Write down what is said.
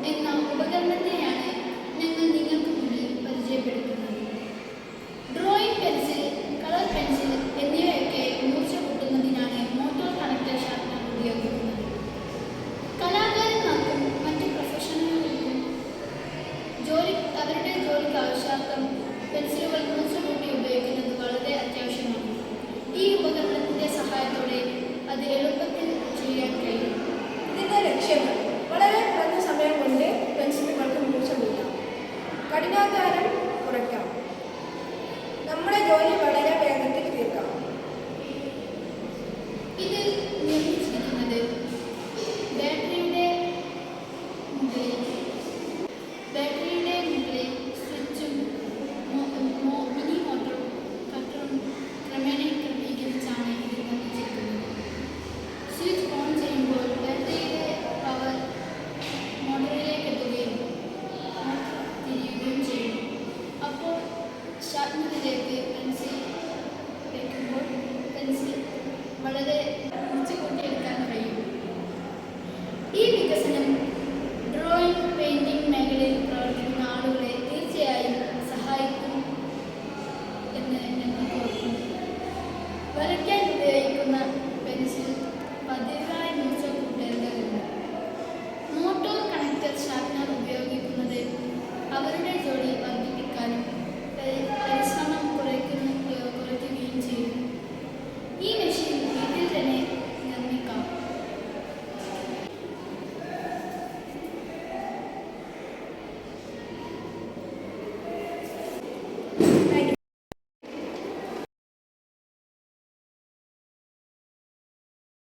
എന്ന ഉപകരണത്തെയാണ് ഞങ്ങൾ നിങ്ങൾക്ക് മുന്നിൽ പരിചയപ്പെടുത്തുന്നത്. ഡ്രോയിങ് പെൻസിൽ, കളർ പെൻസിൽ എന്നിവയൊക്കെ മൂർച്ച കൂട്ടുന്നതിനാണ് മോട്ടോർ കണക്ടർ ഷാർപ്പനർ ഉപയോഗിക്കുന്നത്. കലാകാരന്മാർക്കും മറ്റ് പ്രൊഫഷണലുകൾക്കും അവരുടെ ജോലിക്ക് ആവശ്യാർത്ഥം പെൻസിലുകൾ മൂർച്ച കൂട്ടി ഉപയോഗിക്കുന്നത് വളരെ അത്യാവശ്യമാണ്. ഈ ഉപകരണത്തിന്റെ സഹായത്തോടെ അത് എളുപ്പത്തിൽ ചെയ്യാൻ കഴിയും. ഇതിന്റെ ലക്ഷ്യങ്ങൾ: വളരെ കുറഞ്ഞ സമയം കൊണ്ട് പെൻസിലുകൾക്ക് മൂർച്ച കൂട്ടാം, കഠിനാധ്വാനം കുറയ്ക്കാം, നമ്മുടെ ജോലി വളരെ വേഗത്തിൽ തീർക്കാം. ഇത് നിർമ്മിച്ചിരിക്കുന്നത് ബാറ്ററിയുടെ മുകളിൽ സ്വിച്ചും മിനി മോട്ടറും കട്ടറും ക്രമേണ ക്രമീകരിച്ചാണ് ഇത് നിർമ്മിച്ചിരിക്കുന്നത്. സ്വിച്ച് ഓൺ ചെയ്യുമ്പോൾ ബാറ്ററിയുടെ പവർ മോട്ടറിലേക്ക് എത്തുകയും മോട്ടർ തിരിയുകയും ചെയ്യും. അപ്പോൾ ഷാർപ്പനറിലേക്ക് പെൻസിൽ വയ്ക്കുമ്പോൾ പെൻസിൽ വളരെ